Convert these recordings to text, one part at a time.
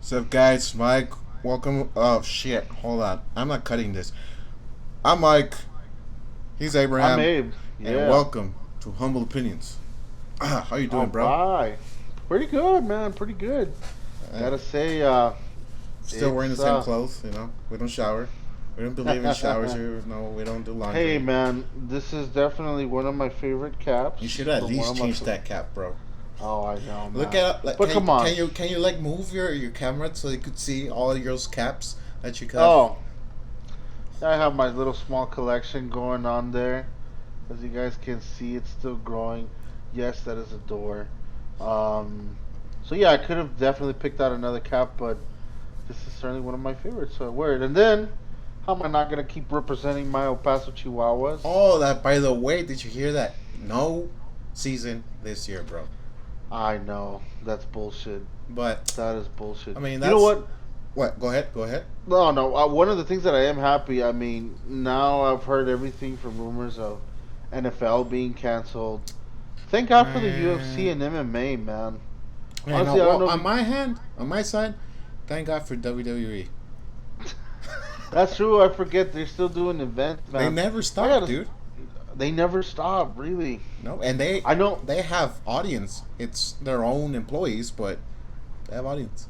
What's up, guys? Mike, welcome. Oh shit! Hold on, I'm not cutting this. I'm Mike. He's I'm Abraham, Abe. and Yeah. welcome to Humble Opinions. How you All doing, bro? right. Pretty good, man. Pretty good. Uh, Gotta say, Still wearing the it's same clothes. We don't shower. We don't believe in showers here. No, we don't do Hey, laundry. man. This is definitely one of my favorite You caps should at from one least of my. change that cap, bro. Oh, I know, Look man. at like But come on. can you like move your camera so you could see all of your caps that you have? Oh, I have my little small collection going on there. As you guys can see, it's still growing. Yes, that is a door. Um, so yeah, I could have definitely picked out another cap, but this is certainly one of my favorites, so I wear it. And then, how am I not gonna keep representing my El Paso Chihuahuas? Oh, that by the way, did you hear that? No season this year, bro. I know that's bullshit. But That is bullshit. I mean, You know that's what? what. Go ahead. Go ahead. No, no. One of the things that I am happy. I mean, now I've heard everything from rumors of NFL being canceled. Thank God for the UFC Man, and MMA, man. man. Honestly, I don't Well, know if on you. my hand, on my side, thank God for WWE. That's true. I forget they're still doing events, They man. never I stop, gotta. dude. They never stop, really. No, and they I know. they have audience. It's their own employees, but they have audience.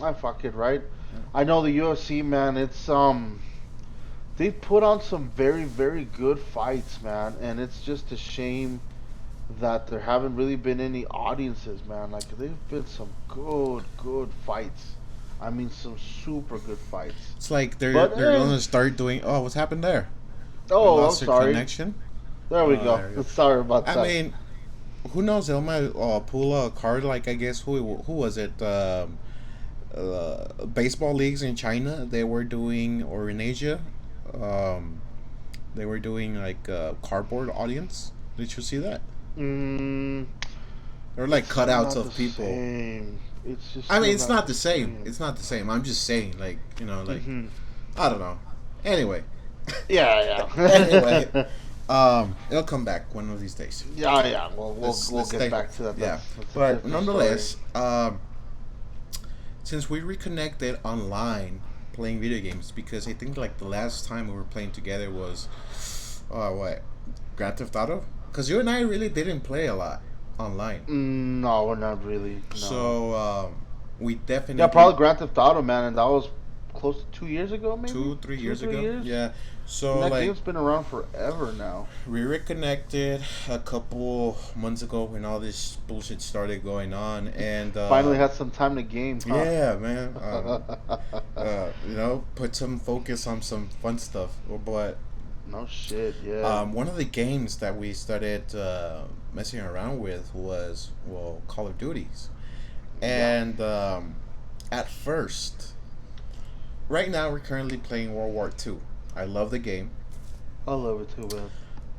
I fuck it, right? Yeah. I know the UFC, man. It's they put on some very, very good fights, man, and it's just a shame that there haven't really been any audiences, man. Like they've been some good, good fights. I mean, some super good fights. It's like But they're gonna start doing. Oh, what's happened there? We oh, I'm lost their sorry. connection. There we Oh, go. there you go. Sorry about I that. mean, who knows? They might pull a card like I guess who was it? Baseball leagues in China. They were doing or in Asia. Um, they were doing like cardboard audience. Did you see that? Mm, They're like it's still cutouts not of the people. same. It's just I mean, still it's not not the the same. same. It's not the same. I'm just saying, like like Hmm. I don't know. Anyway, Yeah, anyway, yeah. it'll come back one of these days. Yeah, yeah. Well, we'll Let's get stay. back to that. Yeah, That's a but different story. nonetheless, since we reconnected online playing video games, because I think like the last time we were playing together was, what, Grand Theft Auto? Because you and I really didn't play a lot online, No, not really. No. so we Yeah, definitely probably Grand Theft Auto, man, and that was close to 2 years ago, maybe two, three two or years three ago. years. Yeah, And so that like game's been around forever now. we reconnected a couple months ago when all this bullshit started going on, and Finally had some time to game, huh? yeah, man. Put some focus on some fun stuff. But No shit, yeah. one of the games that we started messing around with was, well, Call of Duties. Yeah, And at first, right now we're currently playing World War II. I love the game, I love it too, man. I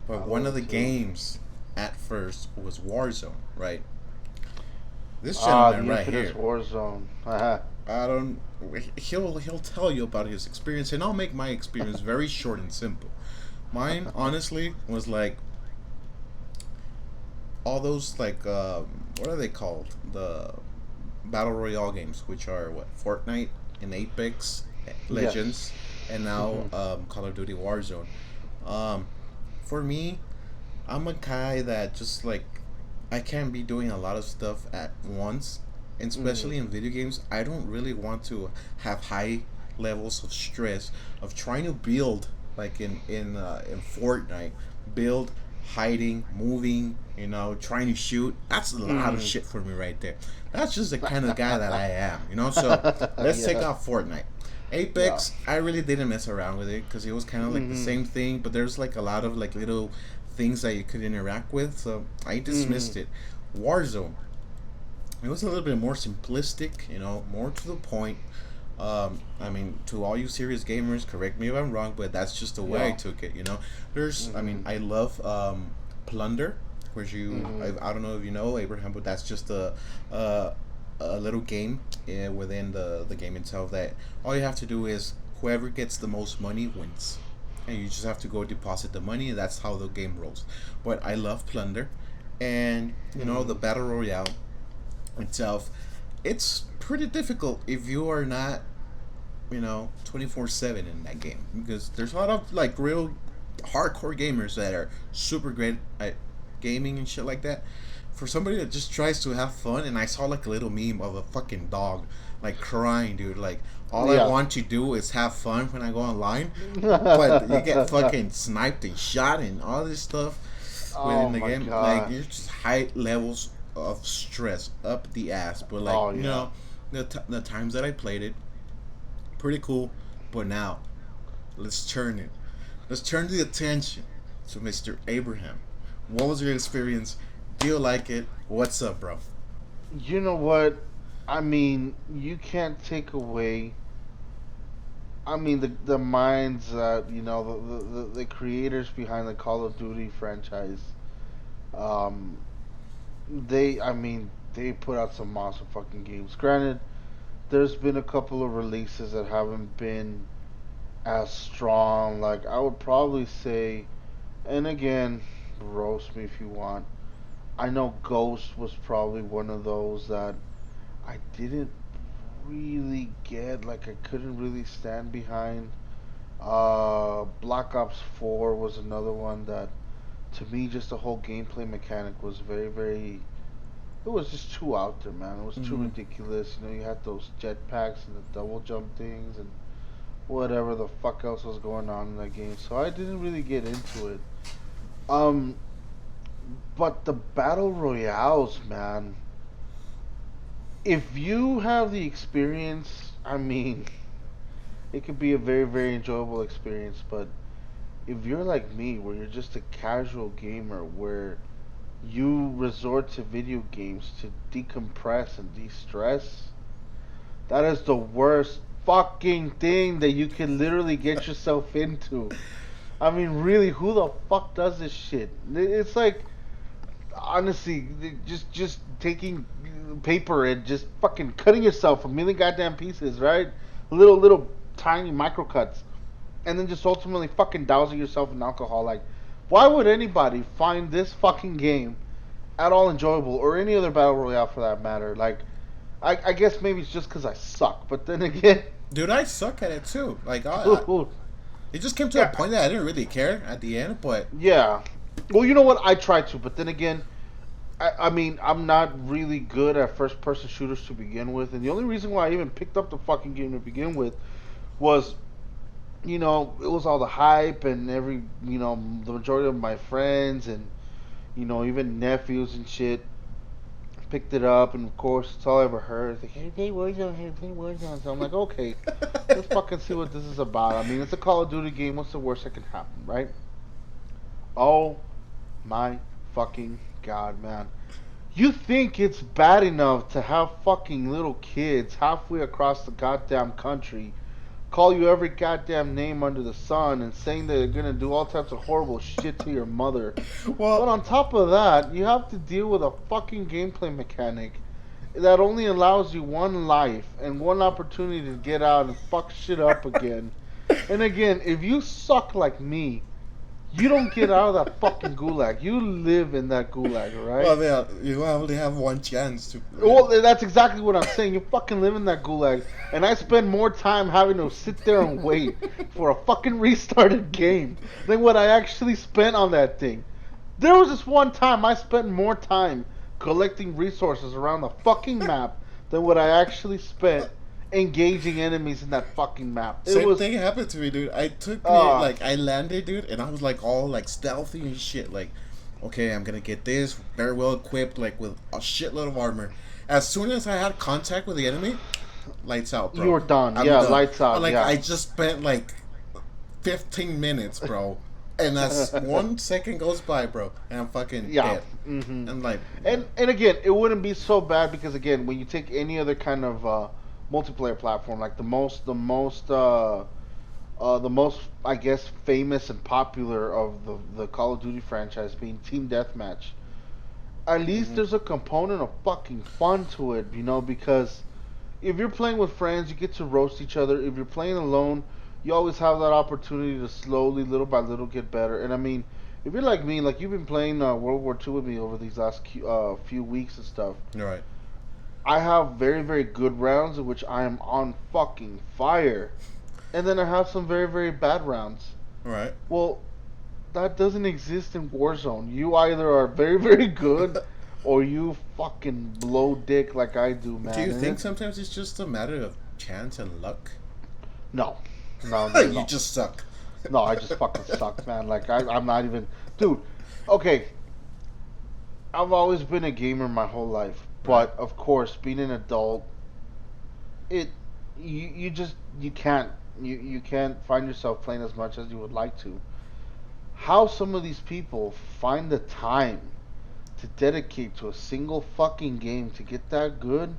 but one love of it the too. games at first was Warzone, right? This Ah, gentleman the right infamous here, Warzone. Haha. I don't. He'll tell you about his experience, and I'll make my experience very short and simple. Mine, honestly, was like all those like what are they called? The battle royale games, which are what, Fortnite and Apex Yes. Legends, and now Hmm. Call of Duty Warzone. Um, for me, I'm a guy that just like I can't be doing a lot of stuff at once, and Hmm. especially in video games. I don't really want to have high levels of stress of trying to build like in Fortnite, build, hiding, moving, trying to shoot. That's a lot of Hmm. shit for me right there. That's just the kind of guy that I am. So let's take Yeah. out Fortnite. Yeah. Apex, I really didn't mess around with it because it was kind of like the Hmm. same thing, but there's like a lot of like little things that you could interact with, so I Hmm. dismissed it. Warzone, it was a little bit more simplistic, more to the point. I mean, to all you serious gamers, correct me if I'm wrong, but that's just the way I Yeah. took it. I mean, Hmm. I love Plunder, where Hmm. I don't know if you know Abraham, but that's just a, a little game within the game itself that all you have to do is whoever gets the most money wins. And you just have to go deposit the money, and that's how the game rolls. But I love Plunder, and the Hmm. battle royale itself. it's pretty difficult if you are not, 24/7 in that game, because there's a lot of like real hardcore gamers that are super great at gaming and shit like that. For somebody that just tries to have fun, and I saw like a little meme of a fucking dog like crying, dude. Like, all I Yeah. want to do is have fun when I go online, but you get fucking sniped and shot and all this stuff Oh within the my game. Like, gosh. you're just high levels of stress up the ass. But like, Oh yeah. the times that I played it, pretty cool. But now, let's turn it. Let's turn the attention to Mr. Abraham. What was your experience? Do you like it? What's up, bro? You know what? I mean, you can't take away. I mean, the minds that the creators behind the Call of Duty franchise. Um, I mean, they put out some awesome fucking games. Granted, there's been a couple of releases that haven't been as strong. Like I would probably say, and again, roast me if you want. I know Ghost was probably one of those that I didn't really get. Like I couldn't really stand behind. Black Ops 4 was another one that, to me, just the whole gameplay mechanic was very, very. It was just too out there, man. It was too Mm-hmm. ridiculous. You had those jetpacks and the double jump things and whatever the fuck else was going on in that game. So I didn't really get into it. Um, but the battle royales, man. If you have the experience, I mean, it could be a very, very enjoyable experience. But if you're like me, where you're just a casual gamer, where you resort to video games to decompress and de-stress, that is the worst fucking thing that you can literally get yourself into. I mean, really, who the fuck does this shit? It's like, honestly, just taking paper and just fucking cutting yourself a million goddamn pieces, right? Little tiny micro cuts, and then just ultimately fucking dousing yourself in alcohol. Like, why would anybody find this fucking game at all enjoyable, or any other battle royale for that matter? Like, I guess maybe it's just because I suck, but then again, Dude, I suck at it too. Like, dude, it just came to a yeah, point that I didn't really care at the end, but yeah. Well, you know what? I try to, but then again, I mean, I'm not really good at first person shooters to begin with, and the only reason why I even picked up the fucking game to begin with was, it was all the hype and the majority of my friends and, even nephews and shit picked it up, and of course, it's all I ever heard. It's like, hey, play Warzone, hey, play Warzone. So I'm like, okay, let's fucking see what this is about. I mean, it's a Call of Duty game. What's the worst that can happen, right? Oh my fucking god, man. You think it's bad enough to have fucking little kids halfway across the goddamn country call you every goddamn name under the sun and saying that they're gonna do all types of horrible shit to your mother. But well, on top of that, you have to deal with a fucking gameplay mechanic that only allows you one life and one opportunity to get out and fuck shit up again. And again, if you suck like me, you don't get out of that fucking gulag. You live in that gulag, alright? well, yeah, you only have one chance to. Well, that's exactly what I'm saying. You fucking live in that gulag, and I spend more time having to sit there and wait for a fucking restarted game than what I actually spent on that thing. There was this one time I spent more time collecting resources around the fucking map than what I actually spent engaging enemies in that fucking map. It Same was, thing happened to me, dude. uh, Like, I landed, dude, and I was like all like stealthy and shit. Like, okay, I'm gonna get this very well equipped, like with a shitload of armor. As soon as I had contact with the enemy, lights out, you bro. were done. I'm Yeah, done. lights out. Like, Yeah. I just spent like 15 minutes, bro. And as 1 second goes by, bro, and I'm fucking Yeah. dead. Hmm. I'm like, And again, it wouldn't be so bad because again, when you take any other kind of multiplayer platform, like the most I guess famous and popular of the Call of Duty franchise being Team Deathmatch, at least mhm. there's a component of fucking fun to it, because if you're playing with friends, you get to roast each other. If you're playing alone, you always have that opportunity to slowly, little by little, get better. And I mean, if you're like me, like you've been playing World War II with me over these last few weeks and stuff, All right. I have very, very good rounds in which I am on fucking fire. And then I have some very, very bad rounds. Right. Well, that doesn't exist in Warzone. You either are very, very good or you fucking blow dick like I do, Do man. you And think it's sometimes it's just a matter of chance and luck? no, no, no, You no, just suck. no. I just fucking suck, man. Like I'm not even, dude. Okay, I've always been a gamer my whole life, Right. but of course, being an adult, it you just you can't find yourself playing as much as you would like to. How some of these people find the time to dedicate to a single fucking game to get that good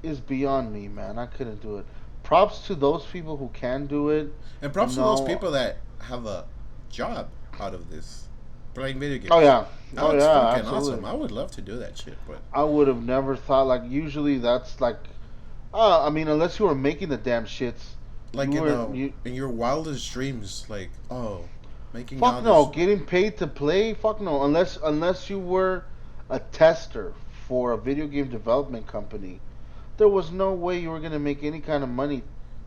is beyond me, man. I couldn't do it. Props to those people who can do it. And You props to those know, people that have a job out of this, playing video oh games. yeah, oh That's yeah, fucking awesome. absolutely. I would love to do that shit, but I would have never thought like usually that's like I mean unless you were making the damn shits, you like were you in your wildest dreams, like, oh, making fuck all no, this. getting paid to play, fuck no, unless you were a tester for a video game development company. There was no way you were going to make any kind of money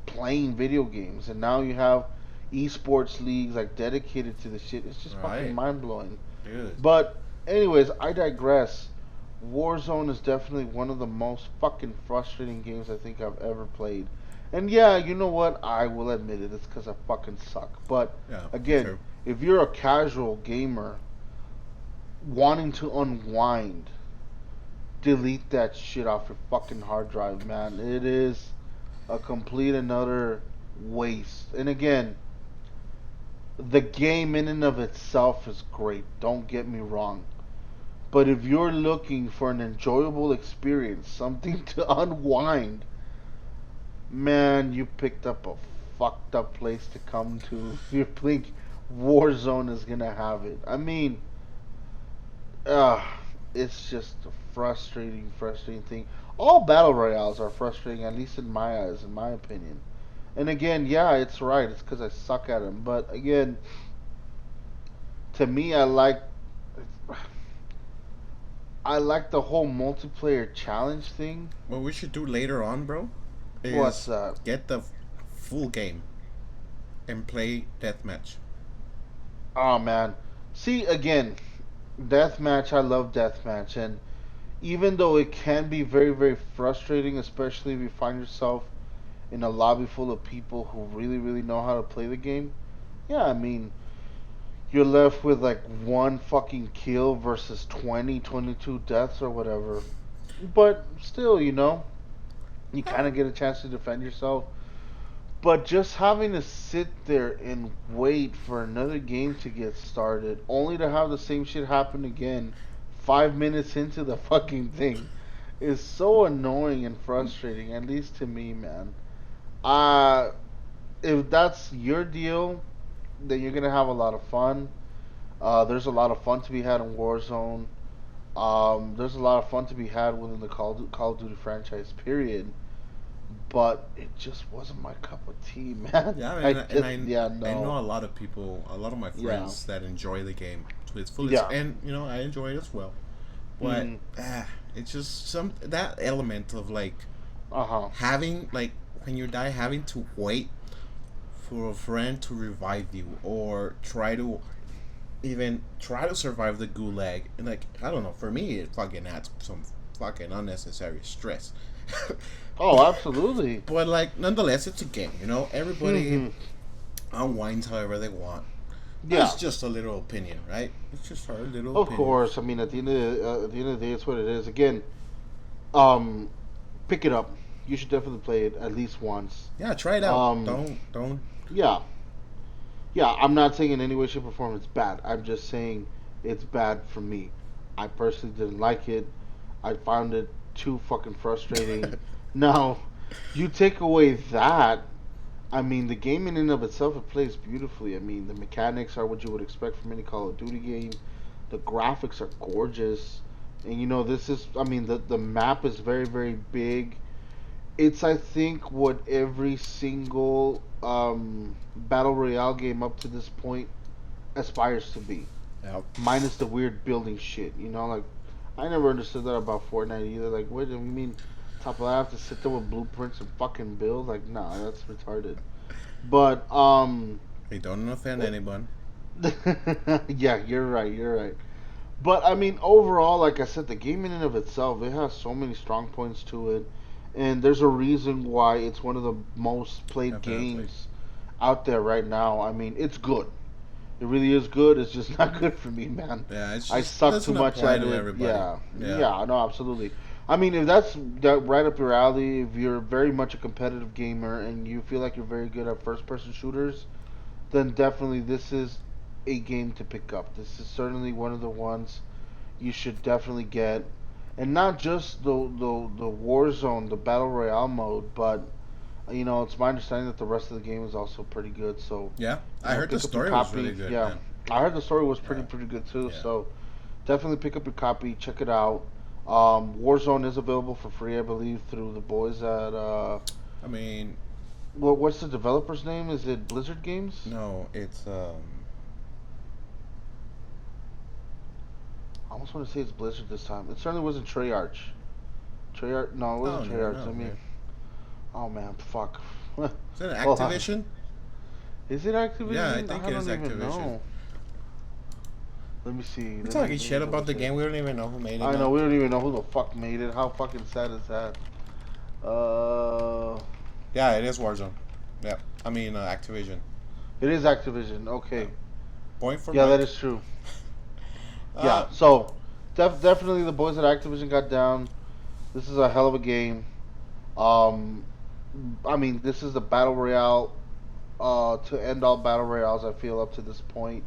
playing video games. And now you have esports leagues like dedicated to the shit. It's just fucking Right, mind blowing. dude. But anyways, I digress. Warzone is definitely one of the most fucking frustrating games I think I've ever played. And yeah, you know what? I will admit it. It's because I fucking suck. But Yeah, again, true. if you're a casual gamer wanting to unwind, delete that shit off your fucking hard drive, man. It is a complete and utter waste. And again, the game in and of itself is great. Don't get me wrong. But if you're looking for an enjoyable experience, something to unwind, man, you picked up a fucked up place to come to. If you think Warzone is gonna have it, I mean, uh, it's just a frustrating, frustrating thing. All battle royales are frustrating, at least in my eyes, in my opinion. And again, yeah, it's right. It's because I suck at them. But again, to me, I like the whole multiplayer challenge thing. What we should do later on, bro, What's is that? get the full game and play deathmatch. Oh man, see again, deathmatch. I love deathmatch, and even though it can be very, very frustrating, especially if you find yourself in a lobby full of people who really, really know how to play the game. Yeah, I mean, you're left with like one fucking kill versus 20, 22 deaths or whatever. But still, you kind of get a chance to defend yourself. But just having to sit there and wait for another game to get started, only to have the same shit happen again 5 minutes into the fucking thing, is so annoying and frustrating, at least to me, man. Uh, if that's your deal, then you're gonna have a lot of fun. There's a lot of fun to be had in Warzone. There's a lot of fun to be had within the Call of Duty franchise, period. But it just wasn't my cup of tea, man. Yeah, I and just, yeah, I know no. a lot of people, a lot of my Yeah. friends that enjoy the game to its fullest, Yeah. and I enjoy it as well. But Mm. it's just some that element of like Uh huh. having like when you die, having to wait for a friend to revive you or try to even try to survive the gulag. And like, I don't know, for me it fucking adds some fucking unnecessary stress. Oh, absolutely. But like, nonetheless, it's a game. Everybody Hmm. unwinds however they want. That's Yeah. just a little opinion, right? It's just our little Of opinions. course. I mean, at the end of the day, it's what it is. Again, um, pick it up. You should definitely play it at least once. Yeah, try it out. Um, Don't. yeah, yeah. I'm not saying in any way, shape, or form it's bad. I'm just saying it's bad for me. I personally didn't like it. I found it too fucking frustrating. Now, you take away that, I mean, the game in and of itself, it plays beautifully. I mean, the mechanics are what you would expect from any Call of Duty game. The graphics are gorgeous. And this is, I mean, the map is very, very big. It's, I think, what every single Battle Royale game up to this point aspires to be. Yeah. Minus the weird building shit. Like, I never understood that about Fortnite either. Like, what do you mean? Top of that, I have to sit there with blueprints and fucking build? Like, nah, that's retarded. But We don't offend anyone. yeah, you're right. You're right. But I mean, overall, like I said, the game in and of itself, it has so many strong points to it, and there's a reason why it's one of the most played Definitely. games out there right now. I mean, it's good. It really is good. It's just not good for me, man. Yeah, it's I just suck too doesn't much apply at to it. everybody. Yeah, Yeah. yeah, no, absolutely. I mean, if that's that right up your alley, if you're very much a competitive gamer and you feel like you're very good at first-person shooters, then definitely this is a game to pick up. This is certainly one of the ones you should definitely get, and not just the Warzone, the battle royale mode, but it's my understanding that the rest of the game is also pretty good. So, Yeah. I heard the pick up your story was really copy. good, Yeah, man. I heard the story was Yeah. pretty good too. Yeah. So definitely pick up your copy, check it out. Warzone is available for free, I believe, through the boys at I mean, what's the developer's name? Is it Blizzard Games? no, it's I almost want to say it's Blizzard this time. It certainly wasn't Treyarch. Treyarch? No, it oh wasn't no, Treyarch. no, I mean, man. oh man, fuck. Is it Hold on. Activision? Is it Yeah, I Activision? think I it is don't even Activision. know. Let me see. We're Let talking me shit double about the check. game. We don't even know who made it I know now. we don't even know who the fuck made it. How fucking sad is that? Uh, Yeah, it is Warzone. Yeah, I mean Activision. it is Activision. Yeah. Okay. Point for Yeah, that Mike. is true. Uh, Yeah. So, definitely the boys at Activision got down. This is a hell of a game. Um, I mean, this is the battle royale. To end all battle royales, I feel up to this point.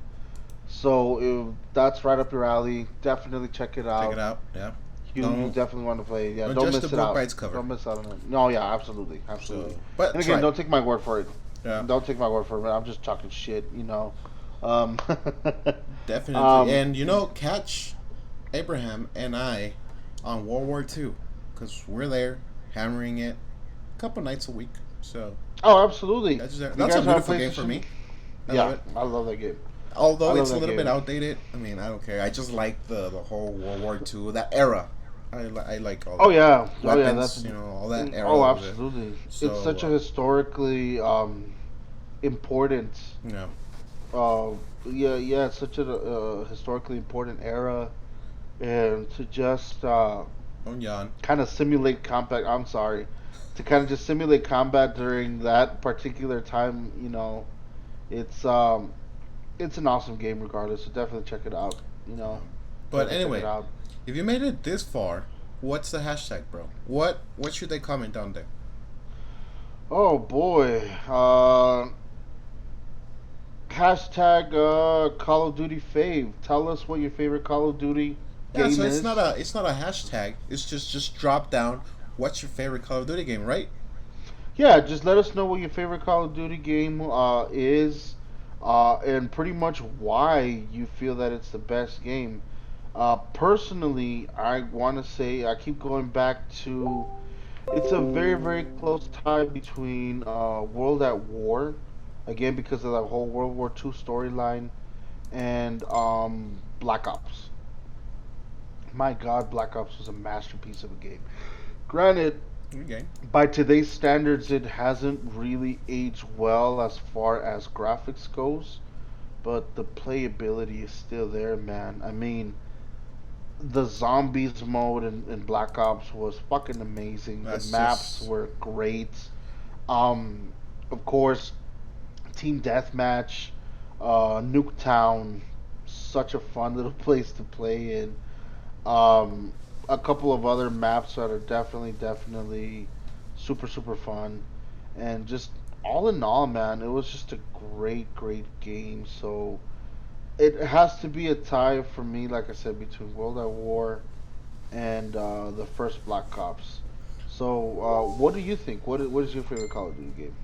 So if that's right up your alley, definitely check it check it out. out. Yeah. You Don't definitely want to play. Yeah, don't don't judge the miss it book by out. its cover. Don't miss out on it. No, yeah, absolutely, absolutely. So, but And again, try. don't take my word for it. Yeah, Don't take my word for it. I'm just talking shit. Um, definitely. um, And catch Abraham and I on World War II because we're there hammering it a couple nights a week. So oh, absolutely. that's You that's a guys have beautiful game for PlayStation? me. I love Yeah, it. I love that game. I Although love it's a that little bit game. outdated. I mean, I don't care. I just like the whole World War II, that era. I like all Oh the yeah, oh yeah. That's weapons, all that era oh, of it. absolutely. It's So such a historically important. yeah, Uh, yeah, yeah. It's such a historically important era, and to just on Jan. kind of simulate combat. I'm sorry, to kind of just simulate combat during that particular time. It's um, it's an awesome game regardless. So definitely check it out. But Definitely check it anyway, out. if you made it this far, what's the hashtag, bro? What should they comment on there? Oh boy. Hashtag Call of Duty fave. Tell us what your favorite Call of Duty Yeah, game so it's is. not a hashtag. It's just drop down. What's your favorite Call of Duty game, right? Yeah, just let us know what your favorite Call of Duty game is, and pretty much why you feel that it's the best game. Personally, I want to say I keep going back to. It's a very close tie between World at War, again because of that whole World War II storyline, and Black Ops. My God, Black Ops was a masterpiece of a game. Granted, Okay. by today's standards, it hasn't really aged well as far as graphics goes, but the playability is still there, man. I mean, the zombies mode in Black Ops was fucking amazing. The That's maps just were great. Um, of course, Team Deathmatch, Nuketown, such a fun little place to play in. Um, a couple of other maps that are definitely super fun, and just all in all, man, it was just a great game. So it has to be a tie for me, like I said, between World at War and the first Black Ops. So, what do you think? What is your favorite Call of Duty game?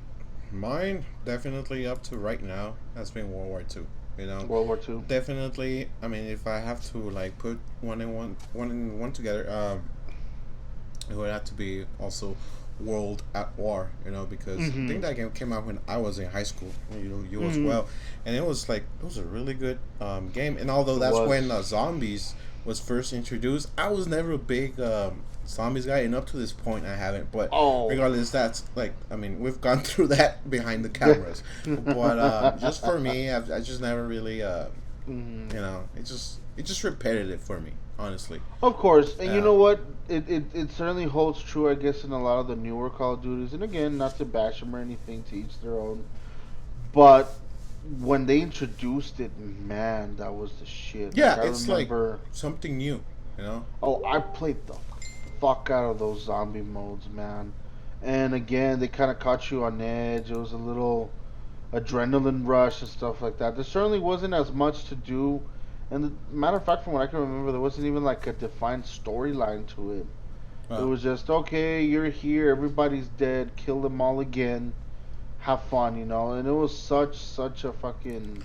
mine. Definitely up to right now has been World War II. You know, World War Two. definitely. I mean, if I have to like put one together, it would have to be also World at War. Because I Mm-hmm. think that game came out when I was in high school. You as Mm-hmm. well, and it was a really good game. And although It that's when was. zombies was first introduced, I was never a big zombies guy, and up to this point, I haven't. But Oh. regardless, that's like, I mean, we've gone through that behind the cameras. But just for me, I just never really, Mhm. it's just repetitive for me, honestly. Of course, and you Uh, know what? It certainly holds true, I guess, in a lot of the newer Call of Duties. And again, not to bash them or anything, to each their own. But when they introduced it, man, that was the shit. Like yeah, I it's like remember, something new, you know. oh, I played the fuck out of those zombie modes, man. And again, they kind of caught you on edge. It was a little adrenaline rush and stuff like that. There certainly wasn't as much to do. And the matter of fact, from what I can remember, there wasn't even like a defined storyline to it. It Uh, was just, okay, you're here, everybody's dead, kill them all again, have fun, you know. And it was such a fucking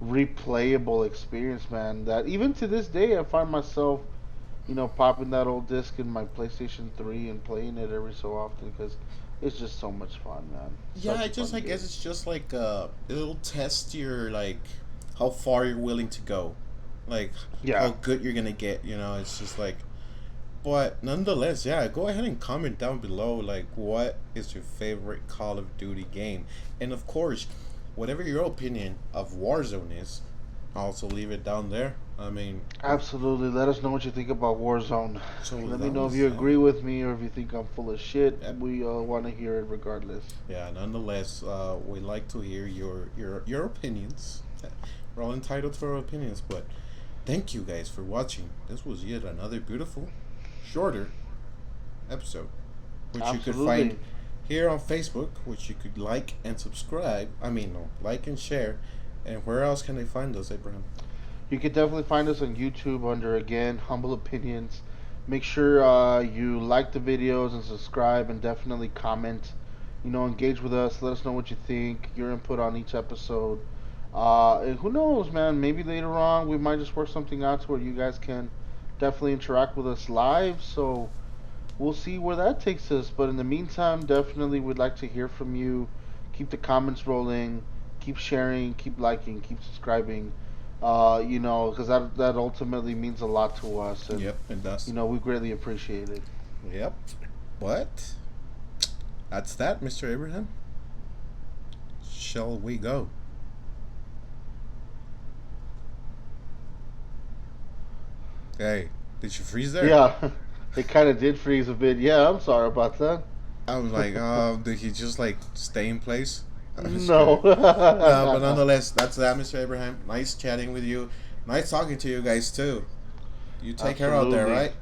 replayable experience, man. That even to this day, I find myself, popping that old disc in my PlayStation 3 and playing it every so often because it's just so much fun, man. yeah, Such a fun I guess game. it's just like it'll test your like how far you're willing to go, like how Yeah, good you're gonna get. It's just like, but nonetheless, yeah. Go ahead and comment down below like what is your favorite Call of Duty game, and of course, whatever your opinion of Warzone is, also leave it down there. I mean, absolutely. Let us know what you think about Warzone. so Let me that know if was you agree with me or if you think I'm full of shit. yeah. We want to hear it regardless. Yeah, nonetheless, we like to hear your opinions. We're all entitled to our opinions, but thank you guys for watching. This was yet another beautiful, shorter episode, which you could find Absolutely. here on Facebook, which you could like and subscribe. I mean, no, like and share. And where else can they find us, Abraham? You can definitely find us on YouTube under, again, Humble Opinions. Make sure you like the videos and subscribe and definitely comment. Engage with us. Let us know what you think, your input on each episode. And who knows, man? Maybe later on we might just work something out to where you guys can definitely interact with us live. So we'll see where that takes us. But in the meantime, definitely would like to hear from you. Keep the comments rolling. Keep sharing. Keep liking. Keep subscribing. Because that ultimately means a lot to us, and Yep, it does. we greatly appreciate it. Yep. But that's that, Mr. Abraham. Shall we go? Hey, did you freeze there? Yeah, it kind of did freeze a bit. Yeah, I'm sorry about that. I was like, did he just like stay in place? I'm just No. kidding. But nonetheless, that's that, Mr. Abraham. Nice chatting with you. Nice talking to you guys too. You take care out there, Absolutely. right?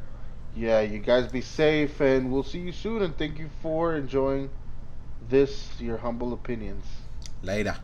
Yeah, you guys be safe, and we'll see you soon. And thank you for enjoying this, your humble opinions. Later.